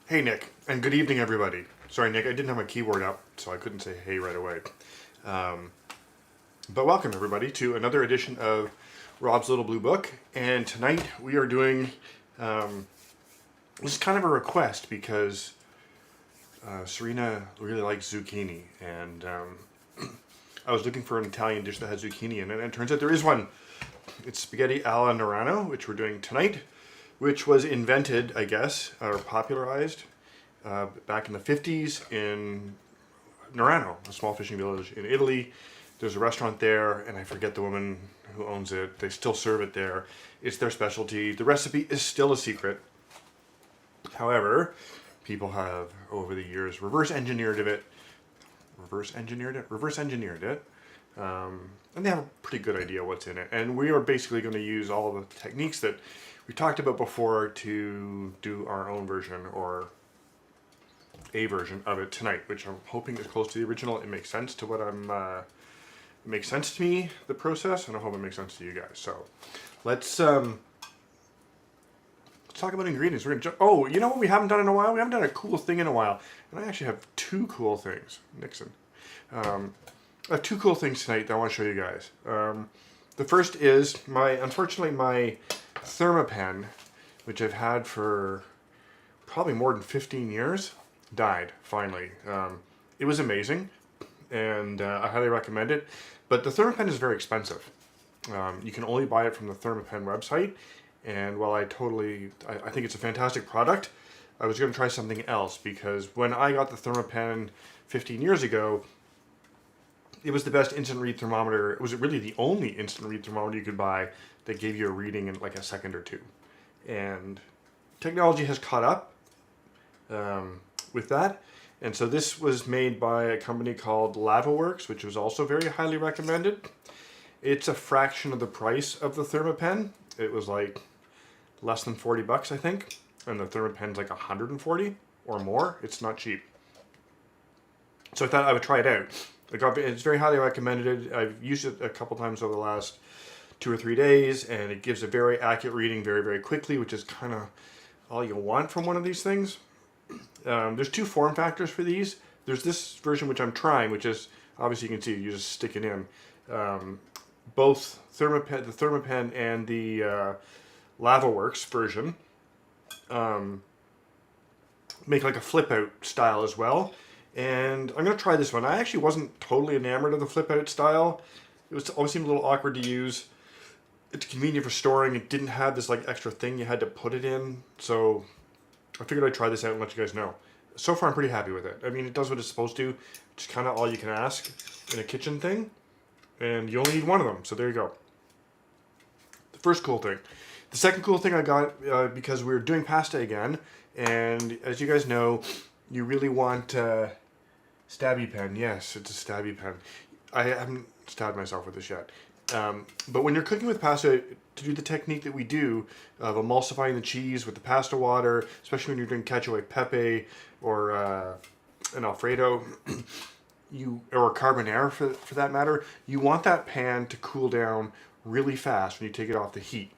Hey Nick, and good evening everybody. Sorry Nick, I didn't have my keyboard up, so I couldn't say hey right away. Um, but welcome everybody to another edition of Rob's Little Blue Book. And tonight we are doing, this is kind of a request because Serena really likes zucchini. And I was looking for an Italian dish that had zucchini in it, and it turns out there is one. It's spaghetti alla Nerano, which we're doing tonight, which was invented, I guess, or popularized back in the 50s in Nerano, a small fishing village in Italy. There's a restaurant there, and I forget the woman who owns it. They still serve it there. It's their specialty. The recipe is still a secret. However, people have, over the years, reverse engineered it, and they have a pretty good idea what's in it. And we are basically going to use all the techniques that we talked about before to do our own version, or a version of it tonight, which I'm hoping is close to the original. It makes sense to what it makes sense to me, the process, and I hope it makes sense to you guys. So let's talk about ingredients. We're gonna jump. Oh, you know what we haven't done in a while? We haven't done a cool thing in a while, and I actually have two cool things. Nixon. I have two cool things tonight that I want to show you guys. The first is unfortunately my Thermapen, which I've had for probably more than 15 years, died finally. It was amazing, and I highly recommend it. But the Thermapen is very expensive. You can only buy it from the Thermapen website, and while I think it's a fantastic product, I was going to try something else, because when I got the Thermapen 15 years ago, it was the best instant read thermometer. It was really the only instant read thermometer you could buy that gave you a reading in like a second or two. And technology has caught up with that. And so this was made by a company called LavaWorks, which was also very highly recommended. It's a fraction of the price of the Thermapen. It was like less than 40 bucks, I think. And the Thermapen's like 140 or more. It's not cheap. So I thought I would try it out. It's very highly recommended. I've used it a couple times over the last 2 or 3 days, and it gives a very accurate reading very, very quickly, which is kind of all you want from one of these things. There's two form factors for these. There's this version which I'm trying, which is, obviously you can see, you just stick it in. Both the Thermapen and the LavaWorks version make like a flip out style as well. And I'm going to try this one. I actually wasn't totally enamored of the flip out style. It always seemed a little awkward to use. It's convenient for storing. It didn't have this like extra thing you had to put it in. So I figured I'd try this out and let you guys know. So far I'm pretty happy with it. I mean, it does what it's supposed to. It's kind of all you can ask in a kitchen thing. And you only need one of them. So there you go. The first cool thing. The second cool thing I got, because we were doing pasta again. And as you guys know, you really want... Stabby pen, yes, it's a stabby pen. I haven't stabbed myself with this yet. But when you're cooking with pasta, to do the technique that we do of emulsifying the cheese with the pasta water, especially when you're doing cacio e pepe or an Alfredo, or a carbonara for that matter, you want that pan to cool down really fast when you take it off the heat,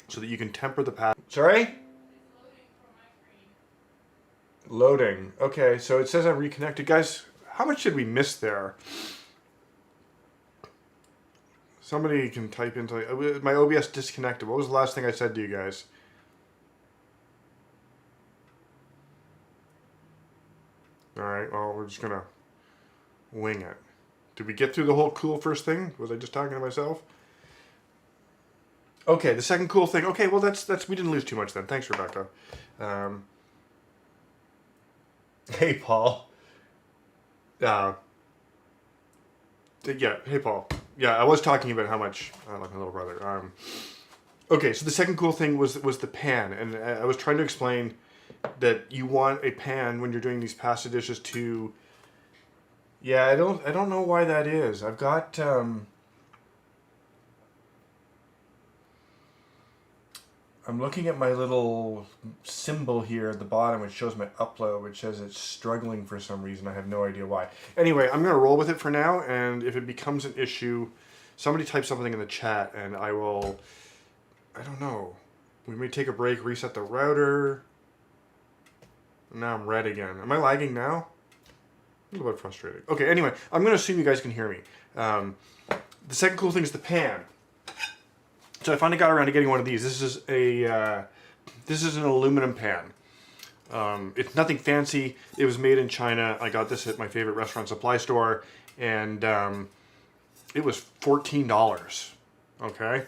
so that you can temper the pasta. Sorry? Loading. Okay, so it says I'm reconnected. Guys, how much did we miss there? Somebody can type into... My OBS disconnected. What was the last thing I said to you guys? Alright, well, we're just going to wing it. Did we get through the whole cool first thing? Was I just talking to myself? Okay, the second cool thing. Okay, well, that's we didn't lose too much then. Thanks, Rebecca. Hey, Paul. Yeah, hey, Paul. Yeah, I was talking about how much I like my little brother. Okay, so the second cool thing was the pan, and I was trying to explain that you want a pan when you're doing these pasta dishes to... Yeah, I don't know why that is. I've got... I'm looking at my little symbol here at the bottom, which shows my upload, which says it's struggling for some reason. I have no idea why. Anyway, I'm going to roll with it for now, and if it becomes an issue, somebody type something in the chat, and I will... I don't know. We may take a break, reset the router. Now I'm red again. Am I lagging now? A little bit frustrated. Okay, anyway, I'm going to assume you guys can hear me. The second cool thing is the pan. So I finally got around to getting one of these. This is an aluminum pan. It's nothing fancy. It was made in China. I got this at my favorite restaurant supply store, and it was $14. Okay,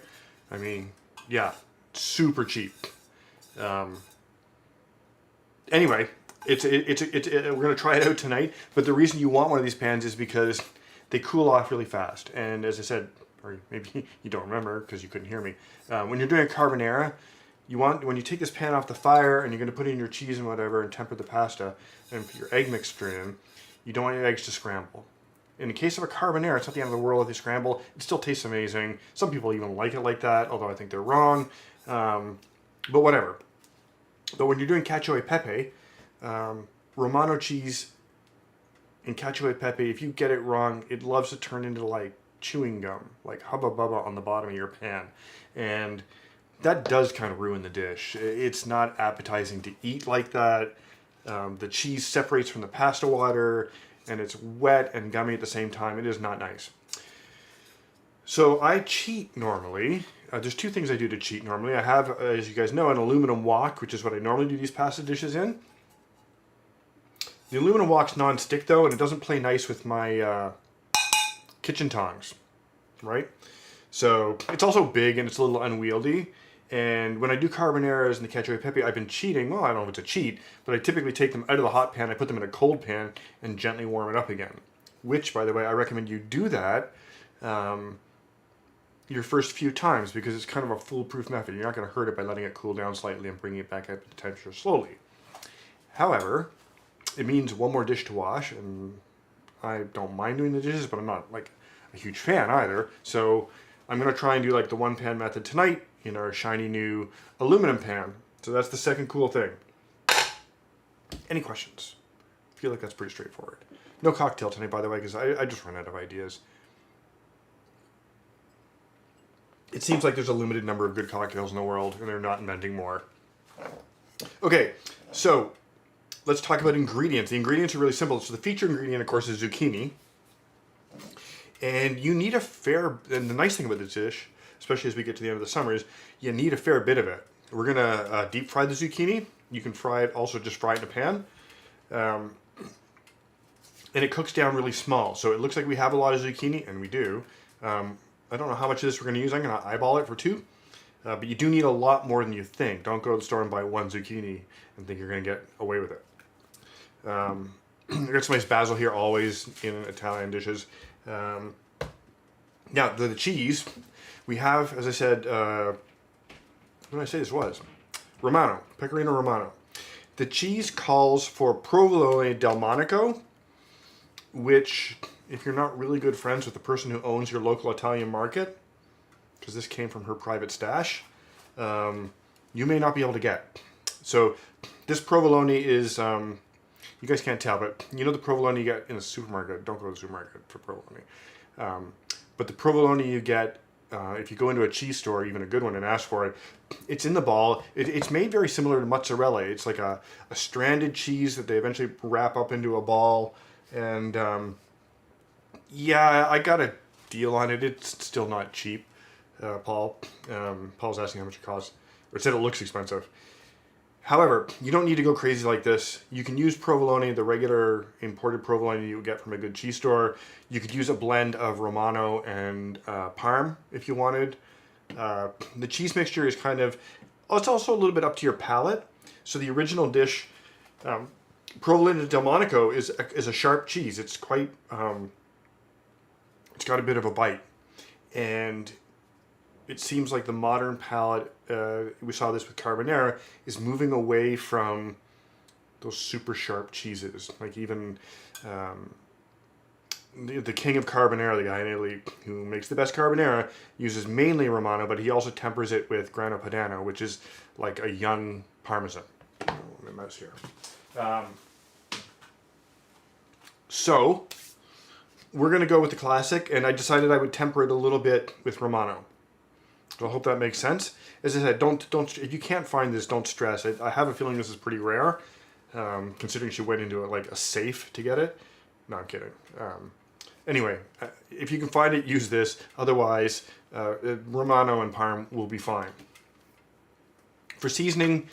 I mean, yeah, super cheap. Anyway, we're gonna try it out tonight. But the reason you want one of these pans is because they cool off really fast. And as I said, or maybe you don't remember because you couldn't hear me, when you're doing a carbonara, when you take this pan off the fire and you're going to put in your cheese and whatever and temper the pasta and put your egg mixture in, you don't want your eggs to scramble. In the case of a carbonara, it's not the end of the world if they scramble. It still tastes amazing. Some people even like it like that, although I think they're wrong. But whatever. But when you're doing cacio e pepe, Romano cheese and cacio e pepe, if you get it wrong, it loves to turn into like chewing gum, like hubba bubba on the bottom of your pan. And that does kind of ruin the dish. It's not appetizing to eat like that. The cheese separates from the pasta water, and it's wet and gummy at the same time. It is not nice. So I cheat normally. There's two things I do to cheat normally. I have, as you guys know, an aluminum wok, which is what I normally do these pasta dishes in. The aluminum wok's non-stick though, and it doesn't play nice with my kitchen tongs, right? So it's also big and it's a little unwieldy. And when I do carbonaras and the cacio e pepe, I've been cheating. Well, I don't know if it's a cheat, but I typically take them out of the hot pan, I put them in a cold pan, and gently warm it up again. Which, by the way, I recommend you do that your first few times because it's kind of a foolproof method. You're not going to hurt it by letting it cool down slightly and bringing it back up to temperature slowly. However, it means one more dish to wash, and I don't mind doing the dishes, but I'm not like a huge fan either. So I'm going to try and do like the one pan method tonight in our shiny new aluminum pan. So that's the second cool thing. Any questions? I feel like that's pretty straightforward. No cocktail tonight, by the way, because I just ran out of ideas. It seems like there's a limited number of good cocktails in the world, and they're not inventing more. Okay, so let's talk about ingredients. The ingredients are really simple. So the feature ingredient, of course, is zucchini. And you need and the nice thing about this dish, especially as we get to the end of the summer, is you need a fair bit of it. We're going to deep fry the zucchini. You can fry it, also just fry it in a pan. And it cooks down really small. So it looks like we have a lot of zucchini, and we do. I don't know how much of this we're going to use. I'm going to eyeball it for 2. But you do need a lot more than you think. Don't go to the store and buy 1 zucchini and think you're going to get away with it. I got some nice basil here, always in Italian dishes. Now, the cheese, we have, as I said, what did I say this was? Romano, Pecorino Romano. The cheese calls for Provolone del Monaco, which, if you're not really good friends with the person who owns your local Italian market, because this came from her private stash, you may not be able to get. So this provolone is, you guys can't tell, but you know the provolone you get in the supermarket. Don't go to the supermarket for provolone. But the provolone you get, if you go into a cheese store, even a good one, and ask for it, it's in the ball. It's made very similar to mozzarella. It's like a stranded cheese that they eventually wrap up into a ball. And yeah, I got a deal on it. It's still not cheap. Paul's asking how much it costs, or said it looks expensive. However, you don't need to go crazy like this. You can use provolone, the regular imported provolone you would get from a good cheese store. You could use a blend of Romano and Parm if you wanted. The cheese mixture is kind of, it's also a little bit up to your palate. So the original dish, Provolone del Monaco, is a sharp cheese. It's quite, it's got a bit of a bite. And it seems like the modern palate, we saw this with carbonara, is moving away from those super sharp cheeses. Like even the king of carbonara, the guy in Italy who makes the best carbonara, uses mainly Romano, but he also tempers it with Grana Padano, which is like a young Parmesan. Oh, my mouse here. So we're going to go with the classic, and I decided I would temper it a little bit with Romano. So I hope that makes sense. As I said, don't if you can't find this, don't stress. I have a feeling this is pretty rare. considering she went into it like a safe to get it. No, I'm kidding. Anyway, if you can find it, use this. Otherwise, Romano and Parm will be fine. For seasoning,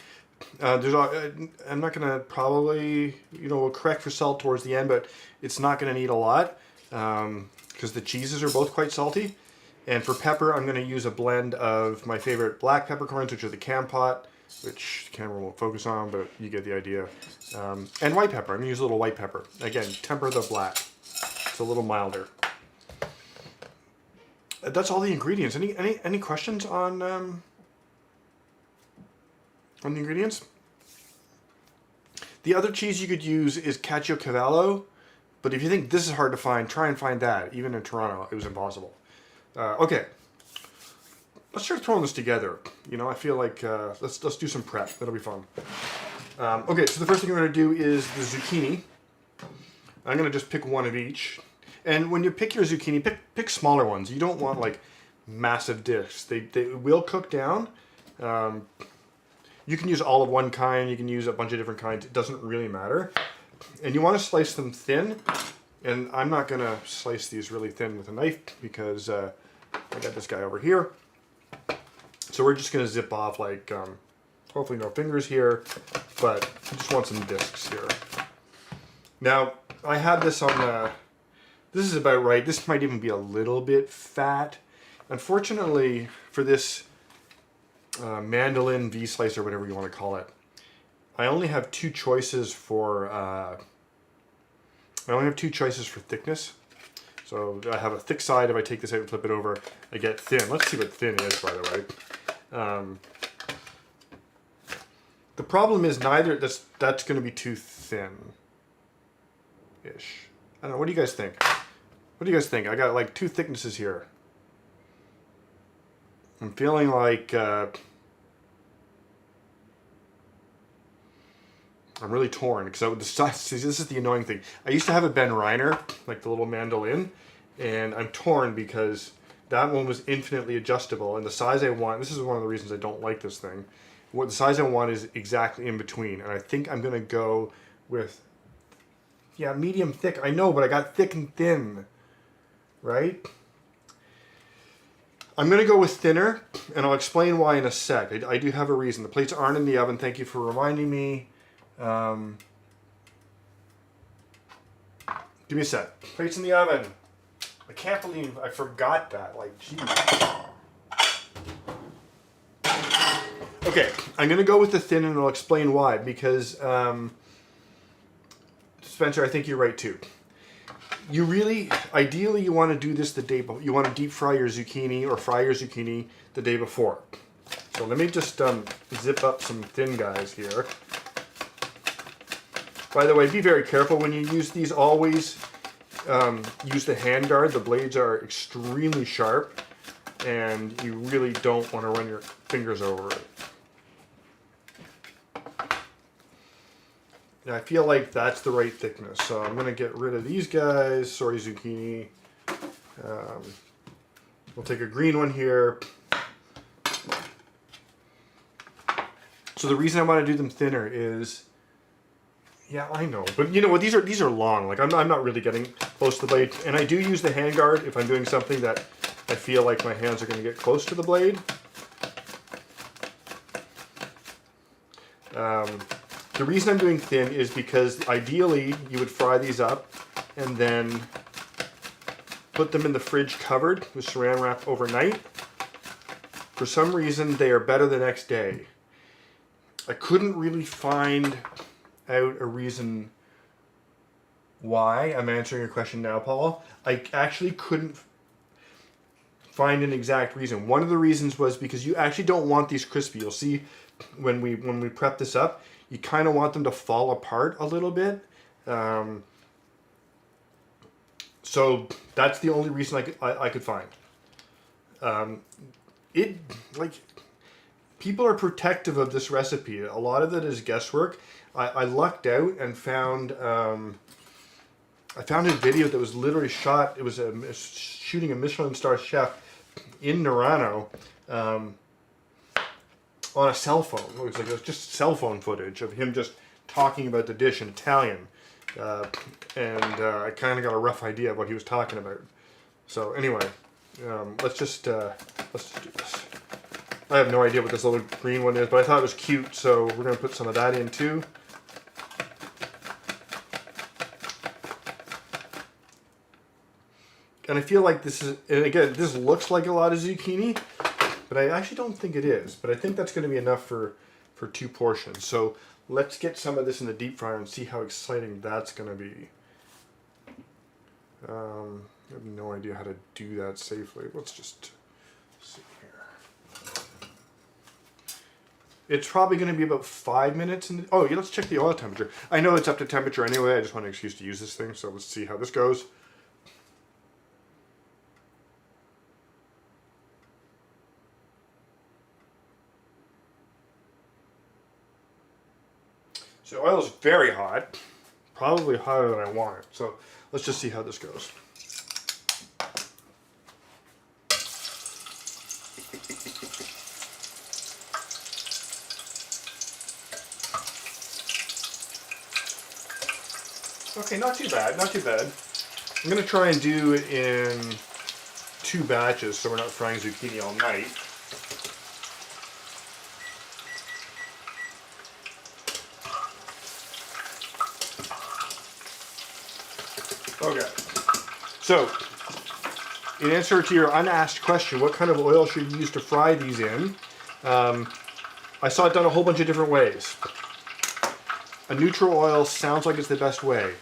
I'm not going to probably, we'll correct for salt towards the end, but it's not going to need a lot because the cheeses are both quite salty. And for pepper, I'm going to use a blend of my favorite black peppercorns, which are the cam pot, which the camera won't focus on, but you get the idea. And white pepper. I'm going to use a little white pepper. Again, temper the black. It's a little milder. That's all the ingredients. Any questions on the ingredients? The other cheese you could use is Caciocavallo, but if you think this is hard to find, try and find that. Even in Toronto, it was impossible. Okay, let's start throwing this together. I feel like let's do some prep. That'll be fun. Okay, so the first thing we're going to do is the zucchini. I'm going to just pick one of each. And when you pick your zucchini, pick smaller ones. You don't want like massive discs. They will cook down. You can use all of one kind. You can use a bunch of different kinds. It doesn't really matter. And you want to slice them thin. And I'm not going to slice these really thin with a knife because I got this guy over here. So we're just going to zip off like, hopefully no fingers here, but I just want some discs here. Now, I had this on, this is about right. This might even be a little bit fat. Unfortunately, for this mandolin V-slicer, whatever you want to call it, I only have two choices for thickness. So I have a thick side. If I take this out and flip it over, I get thin. Let's see what thin is, by the way. The problem is neither, that's going to be too thin-ish. I don't know, what do you guys think? What do you guys think? I got like two thicknesses here. I'm feeling like I'm really torn because this is the annoying thing. I used to have a Ben Reiner, like the little mandolin, and I'm torn because that one was infinitely adjustable, and the size I want, this is one of the reasons I don't like this thing, what the size I want is exactly in between, and I think I'm going to go with, yeah, medium thick. I know, but I got thick and thin, right? I'm going to go with thinner, and I'll explain why in a sec. I do have a reason. The plates aren't in the oven. Thank you for reminding me. Give me a sec. Plates in the oven. I can't believe I forgot that. Like, geez. Okay, I'm going to go with the thin, and I'll explain why. Because, Spencer, I think you're right too. You really, ideally, you want to do this the day before. You want to deep fry your zucchini or fry your zucchini the day before. So let me just zip up some thin guys here. By the way, be very careful when you use these. Always use the hand guard. The blades are extremely sharp, and you really don't want to run your fingers over it. And I feel like that's the right thickness, so I'm going to get rid of these guys. Sorry, zucchini. We'll take a green one here. So the reason I want to do them thinner is, yeah, I know, but you know what? These are long. Like I'm not really getting close to the blade, and I do use the hand guard if I'm doing something that I feel like my hands are going to get close to the blade. The reason I'm doing thin is because ideally you would fry these up and then put them in the fridge covered with saran wrap overnight. For some reason, they are better the next day. I couldn't really find out a reason why. I'm answering your question now, Paul. I actually couldn't find an exact reason. One of the reasons was because you actually don't want these crispy. You'll see when we prep this up, you kind of want them to fall apart a little bit. So that's the only reason I could find. People are protective of this recipe. A lot of it is guesswork. I lucked out and found I found a video that was literally shot. It was shooting a Michelin star chef in Nerano on a cell phone. It was just cell phone footage of him just talking about the dish in Italian, and I kind of got a rough idea of what he was talking about. So anyway, let's just do this. I have no idea what this little green one is, but I thought it was cute, so we're going to put some of that in too. And I feel like this is, and again, this looks like a lot of zucchini, but I actually don't think it is. But I think that's going to be enough for 2 portions. So let's get some of this in the deep fryer and see how exciting that's going to be. I have no idea how to do that safely. Let's just see here. It's probably going to be about 5 minutes. Oh, yeah, let's check the oil temperature. I know it's up to temperature anyway. I just want an excuse to use this thing. So let's see how this goes. So oil is very hot, probably hotter than I want it. So let's just see how this goes. Okay, not too bad, not too bad. I'm going to try and do it in 2 batches so we're not frying zucchini all night. Okay, so in answer to your unasked question, what kind of oil should you use to fry these in? I saw it done a whole bunch of different ways. A neutral oil sounds like it's the best way.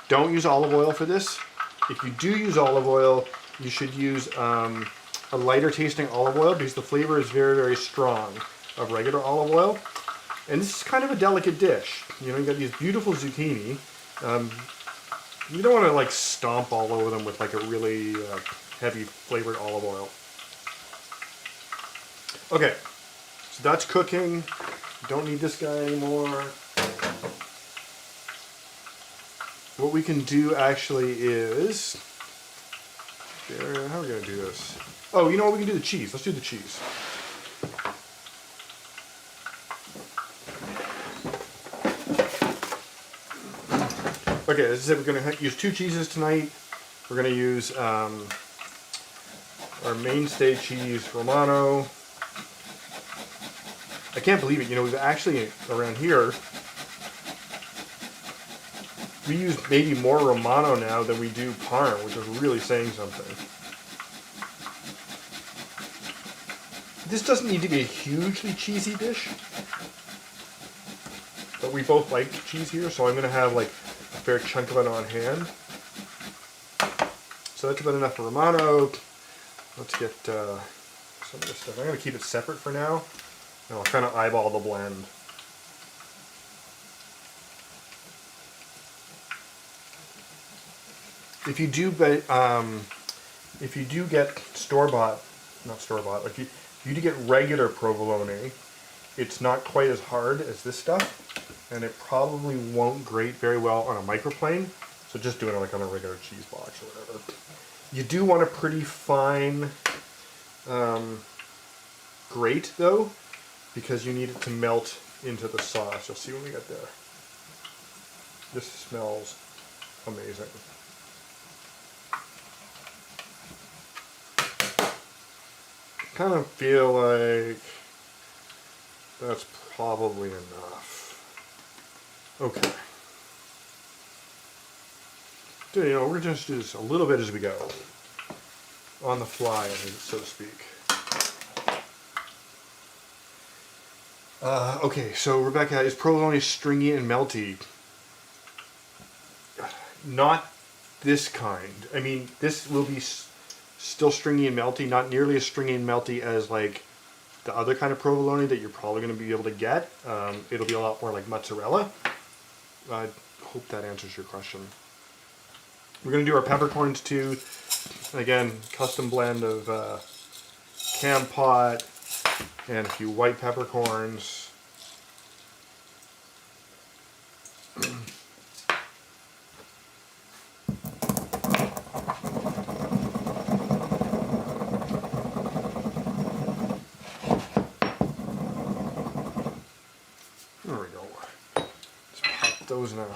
Don't use olive oil for this. If you do use olive oil, you should use a lighter tasting olive oil because the flavor is very, very strong of regular olive oil. And this is kind of a delicate dish. You know, you got these beautiful zucchini. You don't want to like stomp all over them with like a really heavy flavored olive oil. Okay, so that's cooking. Don't need this guy anymore. What we can do actually is, how are we going to do this? Oh, you know what, we can do the cheese. Let's do the cheese. Okay, as I said, we're going to use 2 cheeses tonight. We're going to use our mainstay cheese, Romano. I can't believe it. You know, we've actually, around here, we use maybe more Romano now than we do Parm, which is really saying something. This doesn't need to be a hugely cheesy dish, but we both like cheese here, so I'm going to have like a fair chunk of it on hand. So that's about enough for Romano. Let's get some of this stuff. I'm going to keep it separate for now, and I'll kind of eyeball the blend. If you do get store-bought, not store-bought, like if you do get regular provolone, it's not quite as hard as this stuff, and it probably won't grate very well on a microplane. So just doing it like on a regular cheese box or whatever. You do want a pretty fine grate though, because you need it to melt into the sauce. You'll see when we get there. This smells amazing. Kind of feel like that's probably enough. Okay. You know, we're just do this a little bit as we go, on the fly, so to speak. Okay, so Rebecca, is provolone stringy and melty? Not this kind. I mean, this will be still stringy and melty, not nearly as stringy and melty as like the other kind of provolone that you're probably going to be able to get. It'll be a lot more like mozzarella. I hope that answers your question. We're going to do our peppercorns too. Again, custom blend of cam pot and a few white peppercorns. those now.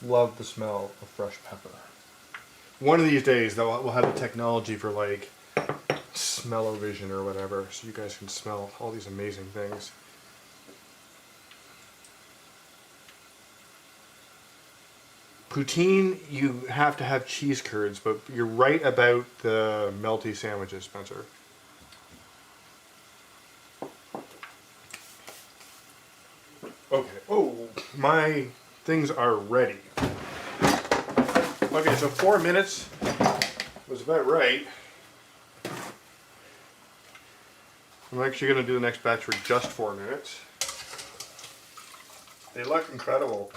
Love the smell of fresh pepper. One of these days, though, we'll have the technology for like smell-o-vision or whatever, so you guys can smell all these amazing things. Poutine, you have to have cheese curds, but you're right about the melty sandwiches, Spencer. Okay. Oh, my things are ready. Okay, so 4 minutes was about right. I'm actually going to do the next batch for just 4 minutes. They look incredible.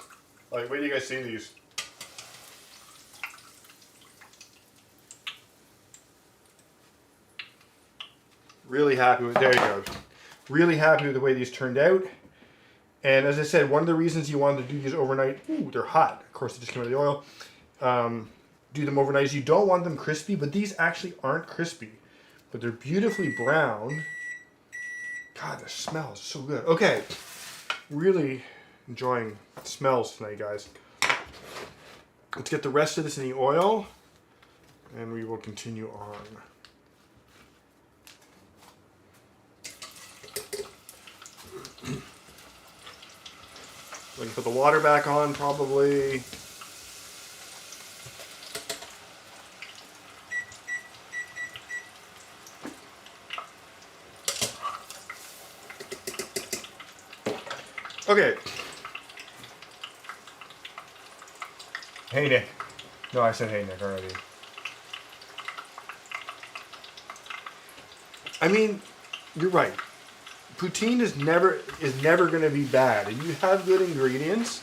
Like, wait till you guys see these. Really happy with, there you go. Really happy with the way these turned out. And as I said, one of the reasons you wanted to do these overnight, ooh, they're hot. Of course, they just came out of the oil. Do them overnight is you don't want them crispy, but these actually aren't crispy. But they're beautifully brown. God, the smell is so good. Okay, really enjoying the smells tonight, guys. Let's get the rest of this in the oil, and we will continue on. We can put the water back on, probably. Okay. Hey, Nick. No, I said hey, Nick, already. I mean, you're right. Poutine is never going to be bad, and you have good ingredients,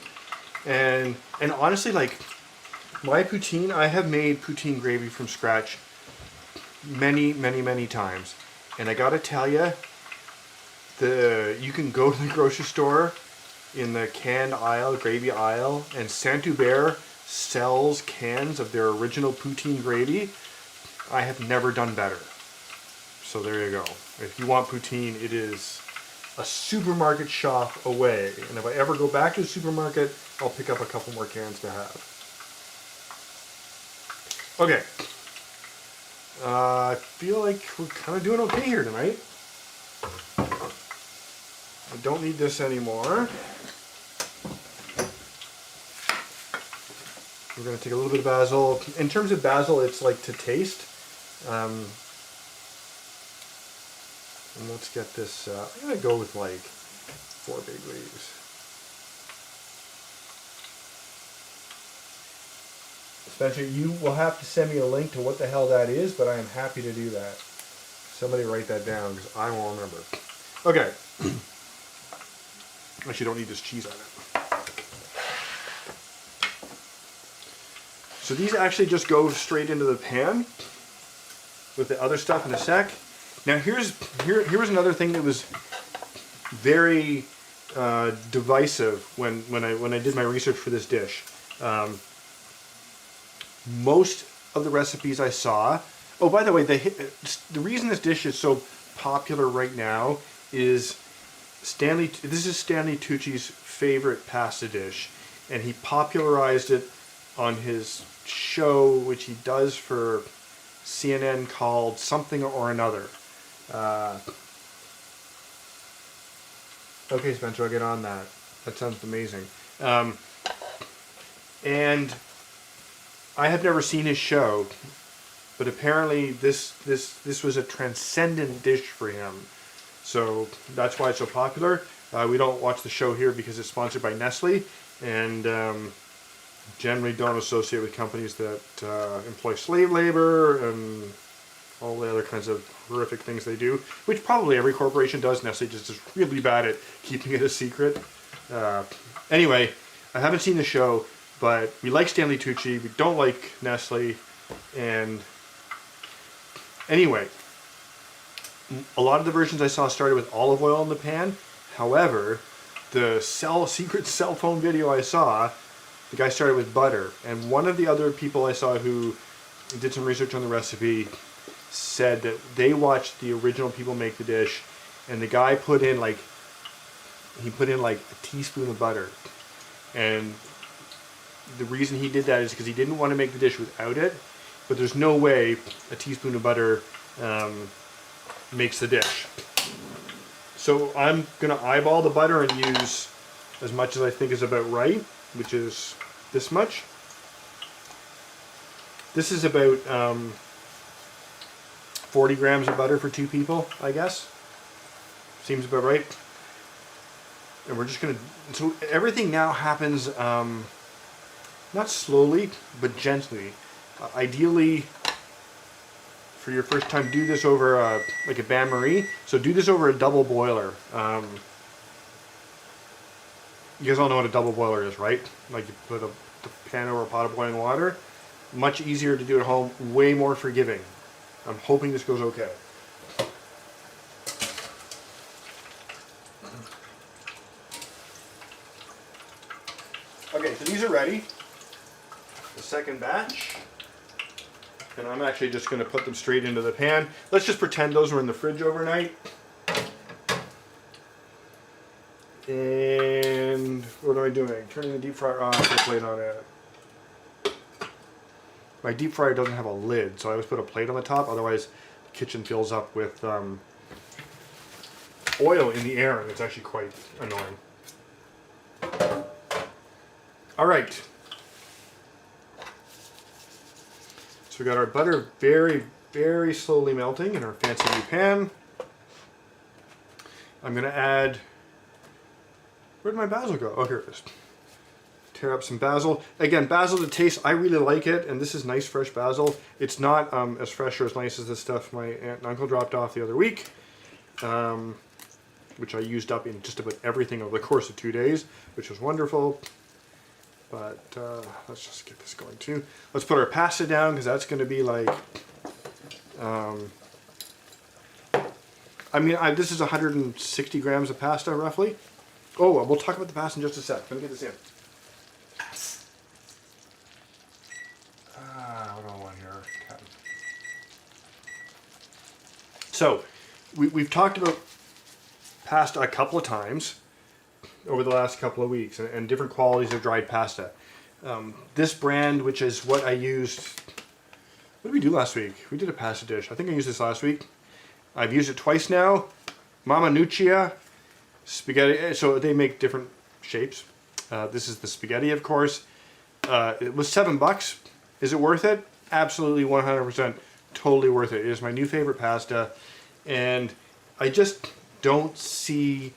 and honestly, like my poutine, I have made poutine gravy from scratch many times, and I gotta tell you, you can go to the grocery store in the canned aisle, gravy aisle, and Saint-Hubert sells cans of their original poutine gravy. I have never done better. So there you go. If you want poutine, it is a supermarket shop away. And if I ever go back to the supermarket, I'll pick up a couple more cans to have. Okay. I feel like we're kind of doing okay here tonight. I don't need this anymore. We're going to take a little bit of basil. In terms of basil, it's like to taste. And let's get this, I'm going to go with like 4 big leaves. Spencer, you will have to send me a link to what the hell that is, but I am happy to do that. Somebody write that down because I won't remember. Okay. Actually, don't need this cheese on it. So these actually just go straight into the pan with the other stuff in a sec. Now here was another thing that was very divisive when I did my research for this dish. Most of the recipes I saw. Oh, by the way, the reason this dish is so popular right now is this is Stanley Tucci's favorite pasta dish, and he popularized it on his show, which he does for CNN, called Something or Another. Okay, Spencer, I'll get on that. That sounds amazing. And I have never seen his show, but apparently this was a transcendent dish for him. So that's why it's so popular. We don't watch the show here because it's sponsored by Nestle, and generally don't associate with companies that employ slave labor and all the other kinds of horrific things they do, which probably every corporation does. Nestle just is really bad at keeping it a secret. Anyway, I haven't seen the show, but we like Stanley Tucci. We don't like Nestle. And anyway, a lot of the versions I saw started with olive oil in the pan. However, the secret cell phone video I saw, the guy started with butter. And one of the other people I saw who did some research on the recipe said that they watched the original people make the dish, and the guy put in like he put in like a teaspoon of butter. And the reason he did that is because he didn't want to make the dish without it. But there's no way a teaspoon of butter makes the dish. So I'm going to eyeball the butter and use as much as I think is about right, which is this much. This is about 40 grams of butter for 2 people, I guess. Seems about right. And we're just going to... So everything now happens not slowly, but gently. Ideally, for your first time, do this over like a bain-marie. So do this over a double boiler. You guys all know what a double boiler is, right? Like you put the pan over a pot of boiling water. Much easier to do at home, way more forgiving. I'm hoping this goes okay. Okay, so these are ready. The second batch. And I'm actually just going to put them straight into the pan. Let's just pretend those were in the fridge overnight. And what am I doing? Turning the deep fryer on, put a plate on it. My deep fryer doesn't have a lid, so I always put a plate on the top, otherwise the kitchen fills up with oil in the air and it's actually quite annoying. Alright. So we got our butter very, very slowly melting in our fancy new pan. I'm going to add... Where'd my basil go? Oh, here it is. Tear up some basil. Again, basil to taste, I really like it, and this is nice fresh basil. It's not as fresh or as nice as the stuff my aunt and uncle dropped off the other week, which I used up in just about everything over the course of 2 days, which was wonderful. But let's just get this going too. Let's put our pasta down, because that's going to be like, I mean, this is 160 grams of pasta roughly. Oh, we'll talk about the pasta in just a sec. Let me get this in. What do I want here? Okay. So, we've talked about pasta a couple of times over the last couple of weeks, and different qualities of dried pasta. This brand, which is what I used... What did we do last week? We did a pasta dish. I think I used this last week. I've used it twice now. Mamma Nuccia spaghetti. So they make different shapes. This is the spaghetti, of course. It was $7. Is it worth it? Absolutely 100% totally worth it. It is my new favorite pasta, and I just don't see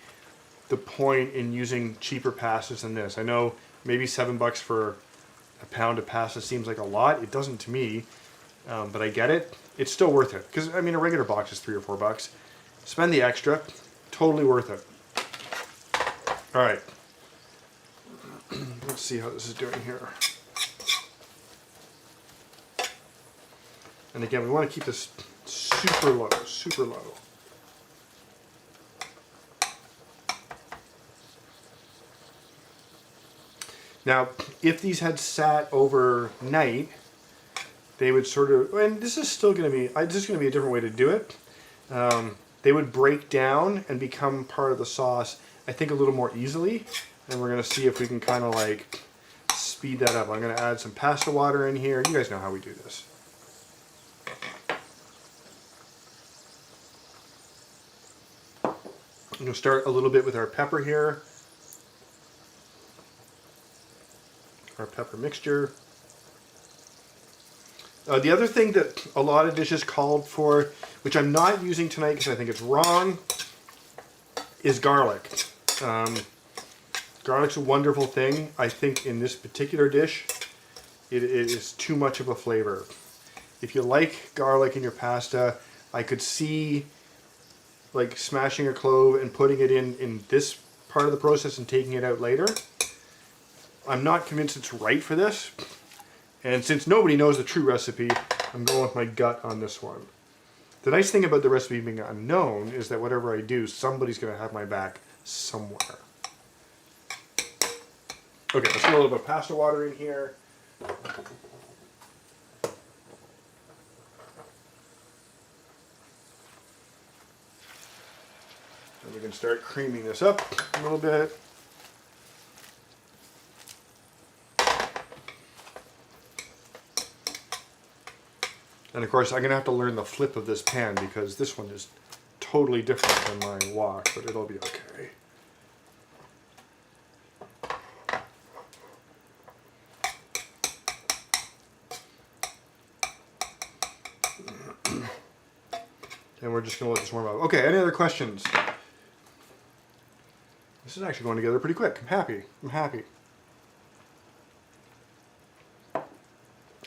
the point in using cheaper pastas than this. I know maybe $7 for a pound of pasta seems like a lot. It doesn't to me, but I get it. It's still worth it, because I mean a regular box is $3 or $4. Spend the extra, totally worth it. All right, let's see how this is doing here. And again, we want to keep this super low, super low. Now, if these had sat overnight, they would sort of, and this is still going to be, this is going to be a different way to do it. They would break down and become part of the sauce, I think, a little more easily. And we're going to see if we can kind of like speed that up. I'm going to add some pasta water in here. You guys know how we do this. I'm going to start a little bit with our pepper here. Our pepper mixture. The other thing that a lot of dishes called for, which I'm not using tonight because I think it's wrong, is garlic. Garlic's a wonderful thing. I think in this particular dish, it is too much of a flavor. If you like garlic in your pasta, I could see like smashing a clove and putting it in this part of the process and taking it out later. I'm not convinced it's right for this. And since nobody knows the true recipe, I'm going with my gut on this one. The nice thing about the recipe being unknown is that whatever I do, somebody's going to have my back somewhere. Okay, let's put a little bit of pasta water in here. And we can start creaming this up a little bit. And of course, I'm going to have to learn the flip of this pan because this one is totally different than my wok, but it'll be okay. And we're just going to let this warm up. Okay, any other questions? This is actually going together pretty quick. I'm happy. I'm happy.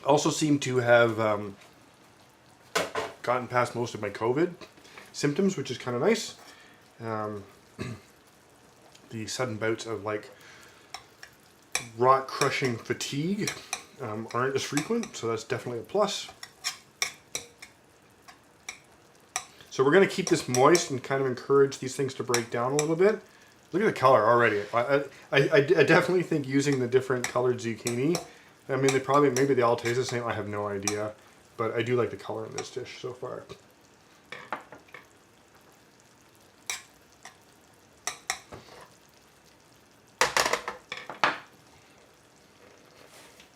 Also seem to have gotten past most of my COVID symptoms, which is kind of nice. The sudden bouts of like rock crushing fatigue aren't as frequent, so that's definitely a plus. So we're going to keep this moist and kind of encourage these things to break down a little bit. Look at the color already. I definitely think using the different colored zucchini, I mean, maybe they all taste the same, I have no idea. But I do like the color in this dish so far.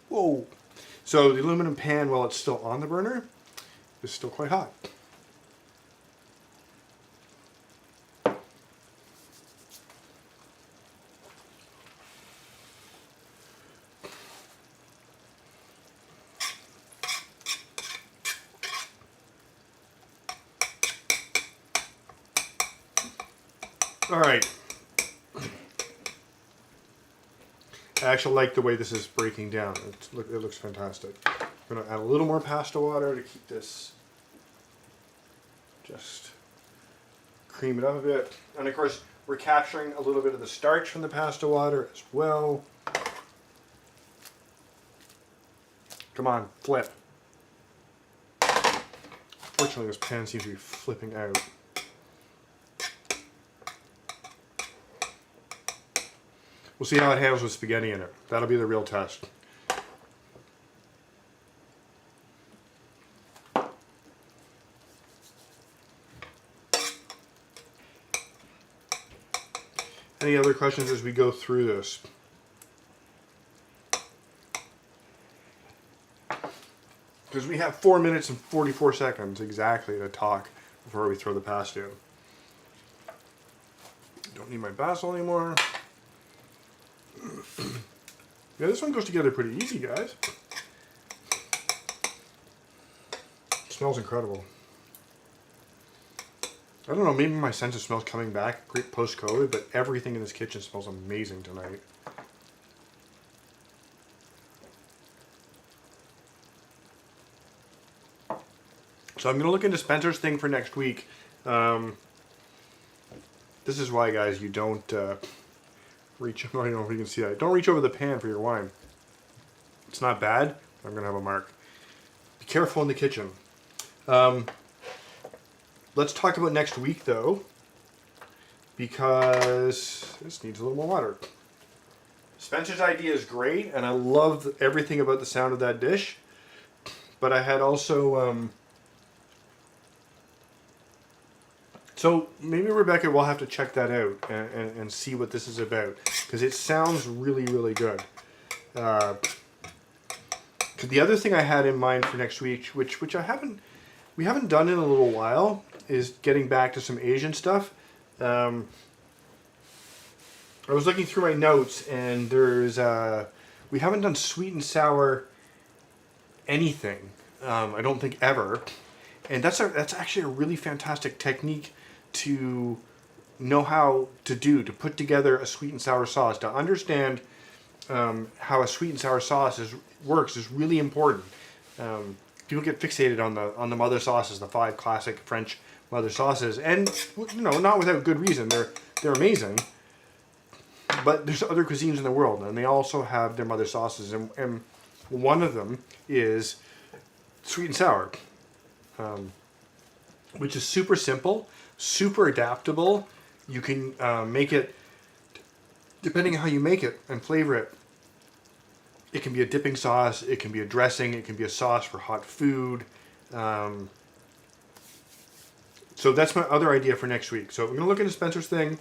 Whoa! So the aluminum pan, while it's still on the burner, is still quite hot. All right. I actually like the way this is breaking down. It looks fantastic. I'm going to add a little more pasta water to keep this, just cream it up a bit. And of course, we're capturing a little bit of the starch from the pasta water as well. Come on, flip. Fortunately, this pan seems to be flipping out. We'll see how it handles with spaghetti in it. That'll be the real test. Any other questions as we go through this? Because we have 4 minutes and 44 seconds exactly to talk before we throw the pasta in. Don't need my basil anymore. Yeah, this one goes together pretty easy, guys. It smells incredible. I don't know, maybe my sense of smell's coming back post-COVID, but everything in this kitchen smells amazing tonight. So I'm going to look into Spencer's thing for next week. This is why, guys, you don't reach, I don't know if you can see that. Don't reach over the pan for your wine. It's not bad. I'm going to have a mark. Be careful in the kitchen. Let's talk about next week, though, because this needs a little more water. Spencer's idea is great, and I love everything about the sound of that dish. But I had also... So maybe Rebecca will have to check that out and see what this is about, because it sounds really, really good. The other thing I had in mind for next week, which we haven't done in a little while, is getting back to some Asian stuff. I was looking through my notes, and we haven't done sweet and sour anything. I don't think ever, and that's actually a really fantastic technique to know how to put together a sweet and sour sauce. To understand how a sweet and sour sauce works is really important. People get fixated on the mother sauces, the 5 classic French mother sauces, and not without good reason. They're amazing, but there's other cuisines in the world, and they also have their mother sauces, and one of them is sweet and sour, which is super simple, super adaptable. You can make it, depending on how you make it and flavor it. It can be a dipping sauce, it can be a dressing, it can be a sauce for hot food. So that's my other idea for next week. So I'm going to look into Spencer's thing.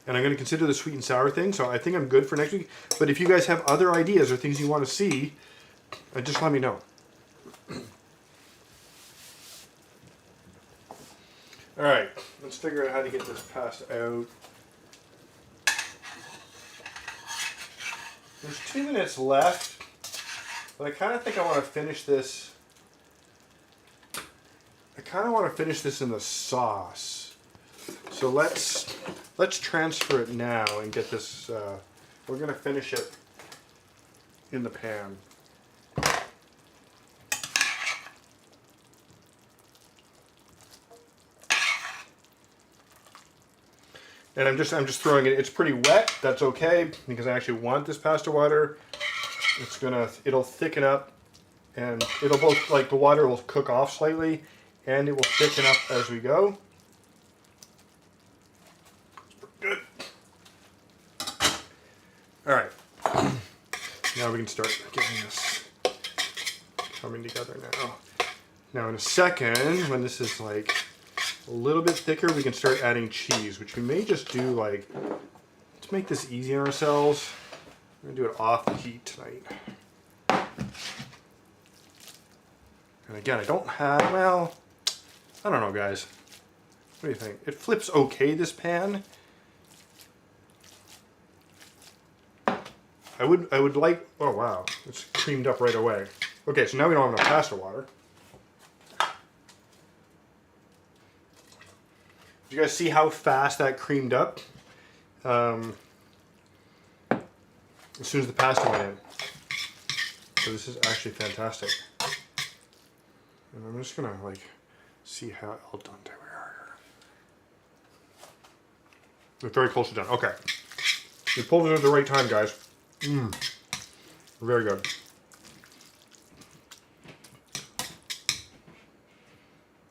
And I'm going to consider the sweet and sour thing. So I think I'm good for next week. But if you guys have other ideas or things you want to see, just let me know. All right, let's figure out how to get this passed out. There's 2 minutes left, but I kind of think I want to finish this. I kind of want to finish this in the sauce. So let's transfer it now and get this. We're gonna finish it in the pan. And I'm just throwing it. It's pretty wet. That's okay because I actually want this pasta water. It'll thicken up, and it'll both, like, the water will cook off slightly, and it will thicken up as we go. Good. All right. Now we can start getting this coming together now. Now in a second, when this is like a little bit thicker, we can start adding cheese, which we may just do, like, let's make this easy on ourselves. I'm gonna do it off the heat tonight. And again, I don't have, well, I don't know, guys. What do you think? It flips okay, this pan. I would like, oh wow, it's creamed up right away. Okay, so now we don't have enough pasta water. Did you guys see how fast that creamed up? As soon as the pasta went in. So this is actually fantastic. And I'm just gonna, like, see how al dente we are here. We're very close to done. Okay. We pulled it at the right time, guys. Very good.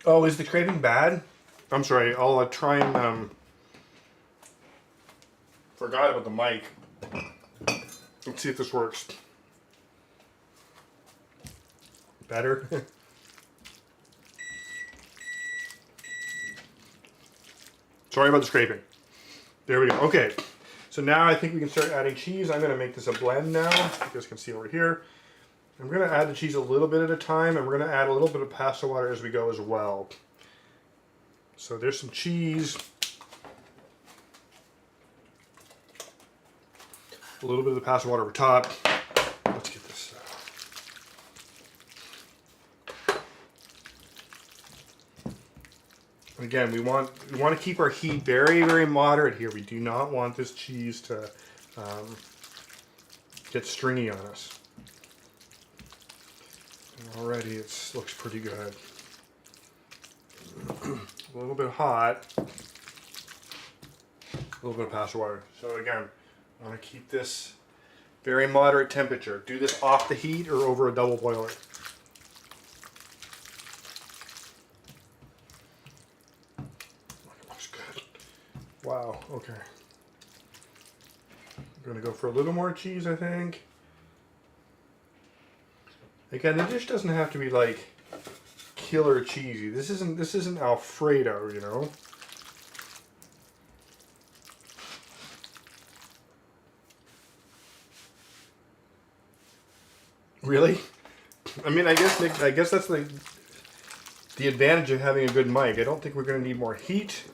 Oh, is the craving bad? I'm sorry, I'll try and, forgot about the mic. Let's see if this works. Better? Sorry about the scraping. There we go. Okay, so now I think we can start adding cheese. I'm going to make this a blend now. You guys can see over here. I'm going to add the cheese a little bit at a time, and we're going to add a little bit of pasta water as we go as well. So there's some cheese, a little bit of the pasta water over top. Let's get this. Again, we want to keep our heat very, very moderate here. We do not want this cheese to get stringy on us. And already it looks pretty good. A little bit hot, a little bit of pasta water. So again, I want to keep this very moderate temperature. Do this off the heat or over a double boiler. It looks good. Wow, okay. I'm going to go for a little more cheese, I think. Again, the dish doesn't have to be like killer cheesy. This isn't Alfredo, you know. Really? I mean, I guess that's the advantage of having a good mic. I don't think we're going to need more heat.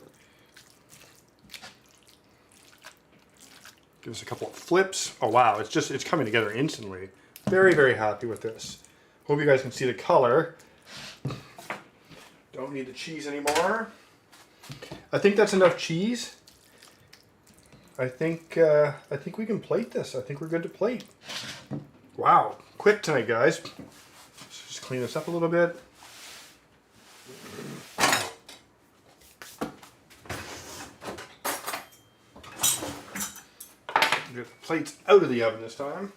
Give us a couple of flips. Oh wow, it's coming together instantly. Very, very happy with this. Hope you guys can see the color. Don't need the cheese anymore. I think that's enough cheese. I think we can plate this. I think we're good to plate. Wow, quick tonight, guys. Let's just clean this up a little bit. Get the plates out of the oven this time.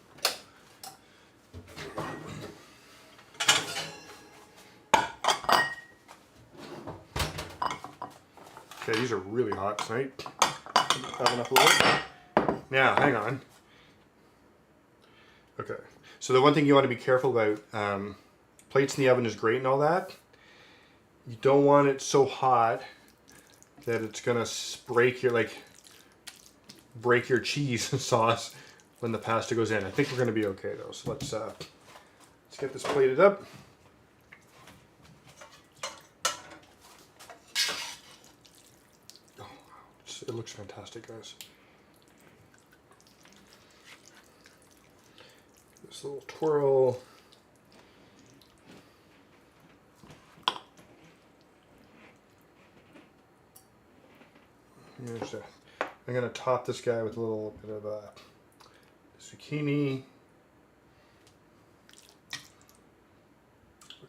Okay, these are really hot tonight. Oven up a little. Now, hang on. Okay, so the one thing you want to be careful about, plates in the oven is great and all that. you don't want it so hot that it's gonna break your cheese sauce when the pasta goes in. I think we're gonna be okay though. So let's get this plated up. Oh, it looks fantastic, guys. This little twirl. I'm going to top this guy with a little bit of zucchini,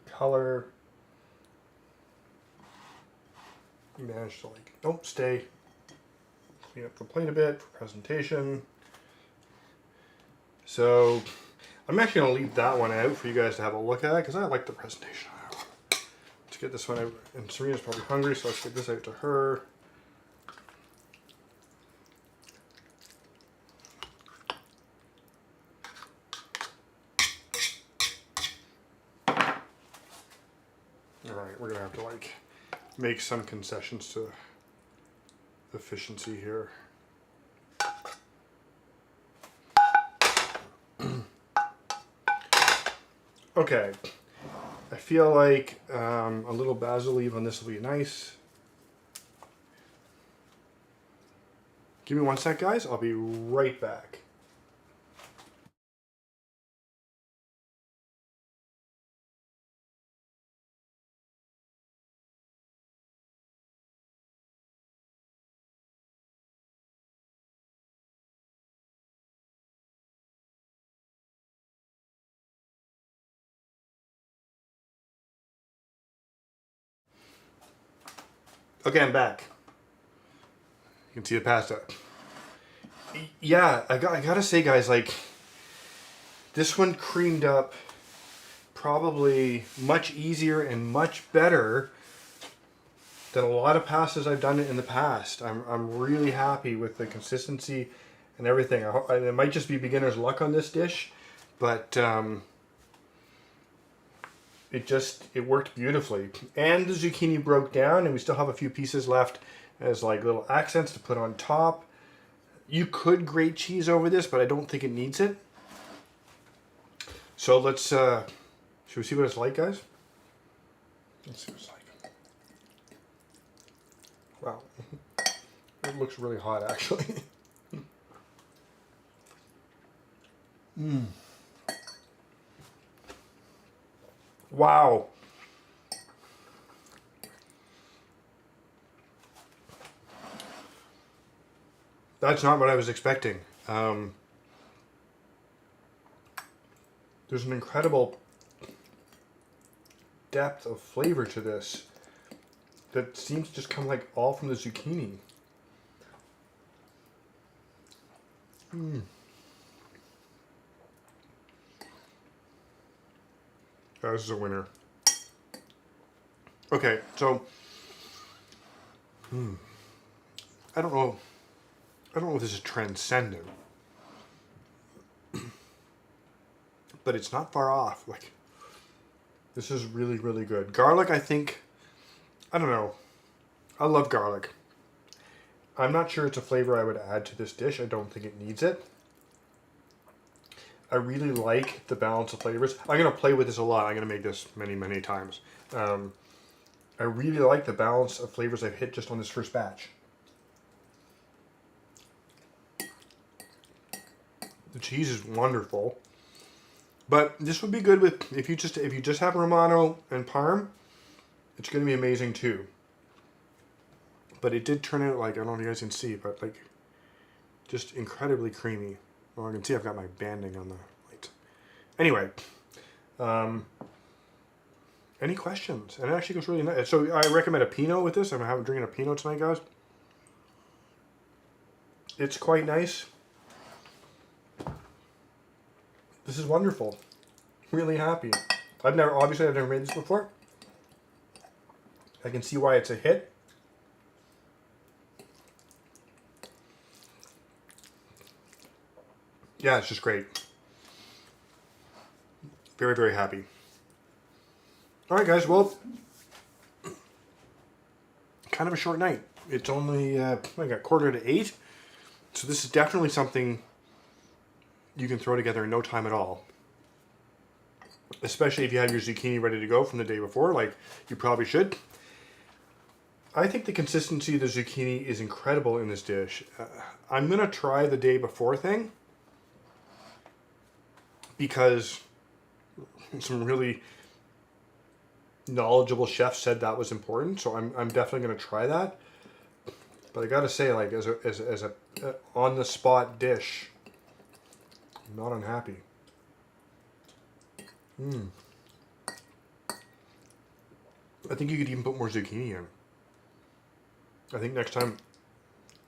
color. Managed to stay. Clean up the plate a bit for presentation. So I'm actually going to leave that one out for you guys to have a look at because I like the presentation. Let's get this one out. And Serena's probably hungry, so let's get this out to her. Alright, we're going to have to make some concessions to efficiency here. Okay, I feel like a little basil leaf on this will be nice. Give me one sec, guys. I'll be right back. Okay, I'm back. You can see the pasta. Yeah, I gotta say, guys, this one creamed up probably much easier and much better than a lot of pastas I've done in the past. I'm really happy with the consistency and everything. It might just be beginner's luck on this dish, but it worked beautifully. And the zucchini broke down, and we still have a few pieces left as little accents to put on top. You could grate cheese over this, but I don't think it needs it. So let's, should we see what it's like, guys? Let's see what it's like. Wow. It looks really hot, actually. Wow. That's not what I was expecting. There's an incredible depth of flavor to this that seems to just come all from the zucchini. This is a winner. Okay, so I don't know if this is transcendent, but it's not far off. This is really, really good. Garlic, I think, I don't know. I love garlic. I'm not sure it's a flavor I would add to this dish. I don't think it needs it. I really like the balance of flavors. I'm going to play with this a lot. I'm going to make this many, many times. I really like the balance of flavors I've hit just on this first batch. The cheese is wonderful. But this would be good with, if you just have Romano and Parm, it's going to be amazing too. But it did turn out I don't know if you guys can see, but just incredibly creamy. Well, I can see I've got my banding on the light. Anyway, any questions? And it actually goes really nice. So I recommend a Pinot with this. I'm drinking a Pinot tonight, guys. It's quite nice. This is wonderful. Really happy. I've never made this before. I can see why it's a hit. Yeah, it's just great. Very, very happy. All right, guys. Well, kind of a short night. It's only, I got 7:45. So this is definitely something you can throw together in no time at all. Especially if you have your zucchini ready to go from the day before, like you probably should. I think the consistency of the zucchini is incredible in this dish. I'm going to try the day before thing because some really knowledgeable chefs said that was important, so I'm definitely going to try that. But I got to say, like, as a on the spot dish, I'm not unhappy. I think you could even put more zucchini in. I think next time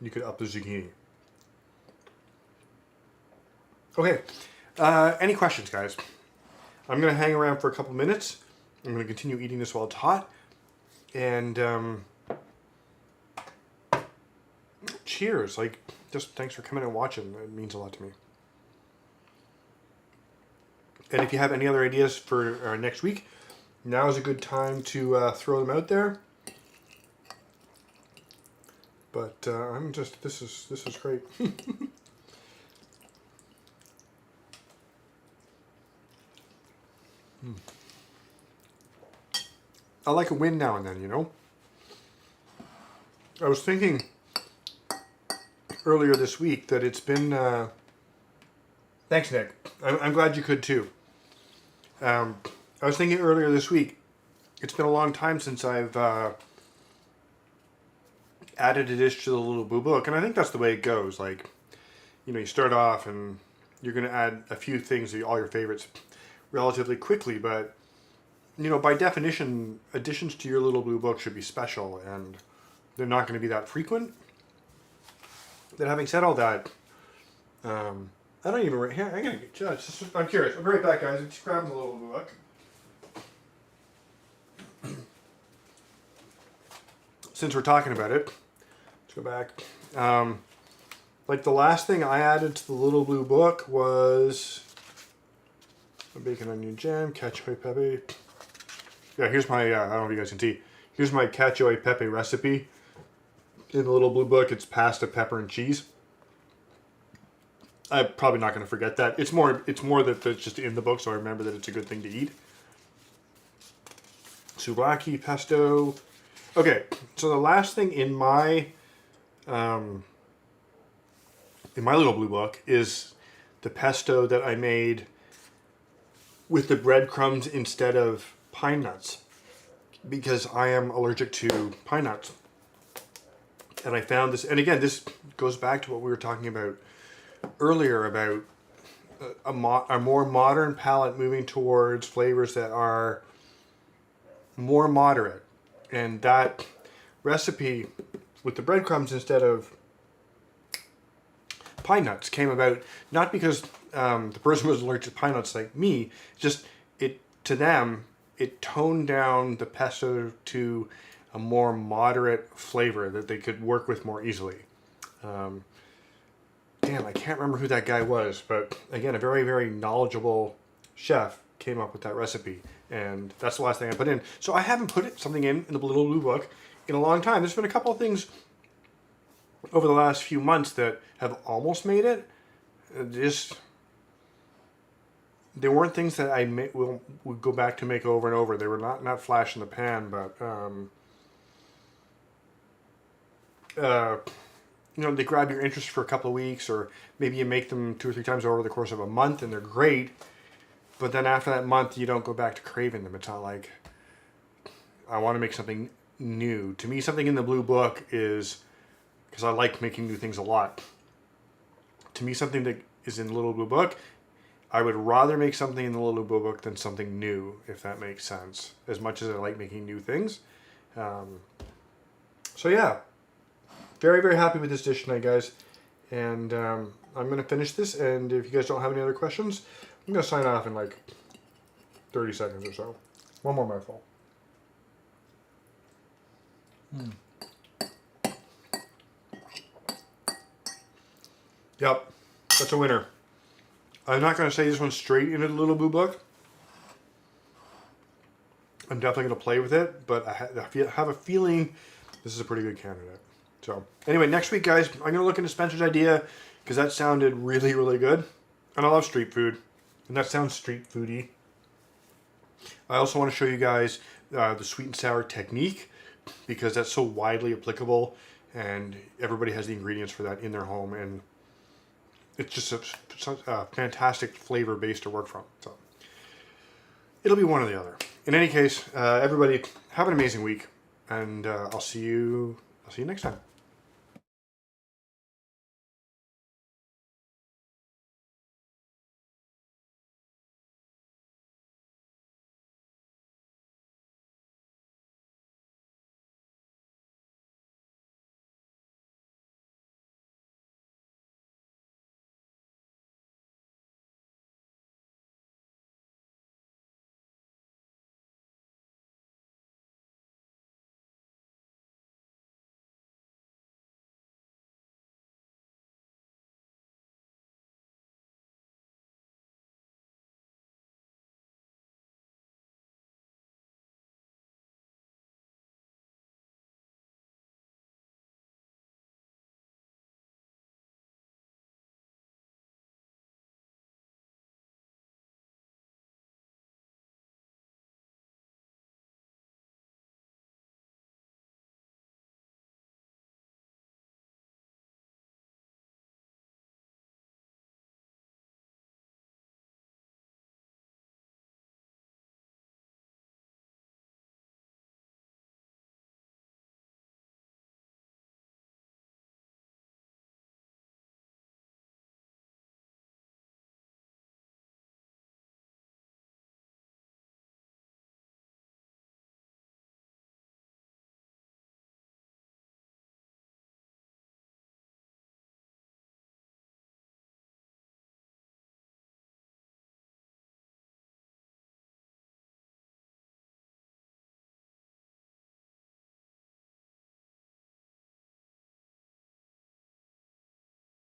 you could up the zucchini. Okay, any questions, guys? I'm going to hang around for a couple minutes. I'm going to continue eating this while it's hot. And cheers. Like, just thanks for coming and watching. It means a lot to me. And if you have any other ideas for next week, now is a good time to throw them out there. But I'm just, this is great. I like a win now and then, you know. I was thinking earlier this week that it's been... Thanks, Nick. I'm glad you could too. I was thinking earlier this week, it's been a long time since I've added a dish to the Little Blue Book, and I think that's the way it goes. Like, you know, you start off and you're going to add a few things, all your favorites, relatively quickly, but, you know, by definition, additions to your Little Blue Book should be special, and they're not going to be that frequent. Then having said all that, I don't even... Here, I'm curious. I'll be right back, guys. I'm just grabbing the Little Blue Book. Since we're talking about it, let's go back. Like the last thing I added to the Little Blue Book was a bacon onion jam, cacio e pepe. Yeah, here's my, I don't know if you guys can see, here's my cacio e pepe recipe. In the Little Blue Book, it's pasta, pepper, and cheese. I'm probably not going to forget that. It's more that it's just in the book, so I remember that it's a good thing to eat. Souvlaki, pesto. Okay, so the last thing in my Little Blue Book is the pesto that I made with the breadcrumbs instead of pine nuts, because I am allergic to pine nuts. And I found this, and again, this goes back to what we were talking about earlier about a more modern palate moving towards flavors that are more moderate. And that recipe with the breadcrumbs instead of pine nuts came about not because the person was allergic to pine nuts like me, just to them it toned down the pesto to a more moderate flavor that they could work with more easily. Damn, I can't remember who that guy was, but again, a very, very knowledgeable chef came up with that recipe, and that's the last thing I put in. So I haven't put something in the Little Blue Book in a long time. There's been a couple of things over the last few months that have almost made it. They weren't things that I would go back to make over and over. They were not flash in the pan, but you know, they grab your interest for a couple of weeks, or maybe you make them 2 or 3 times over the course of a month, and they're great. But then after that month, you don't go back to craving them. It's not like I want to make something new. To me, something in the Blue Book is, because I like making new things a lot. To me, something that is in the Little Blue Book, I would rather make something in the Little Blue Book than something new, if that makes sense. As much as I like making new things. So yeah, very, very happy with this dish tonight, guys. And I'm going to finish this, and if you guys don't have any other questions, I'm going to sign off in like 30 seconds or so. One more mouthful. Yep, that's a winner. I'm not going to say this one straight into the Little Blue Book. I'm definitely going to play with it, but I have a feeling this is a pretty good candidate. So anyway, next week, guys, I'm going to look into Spencer's idea because that sounded really, really good. And I love street food. And that sounds street foody. I also want to show you guys the sweet and sour technique because that's so widely applicable and everybody has the ingredients for that in their home. And it's just a fantastic flavor base to work from. So it'll be one or the other. In any case, everybody have an amazing week, and I'll see you next time.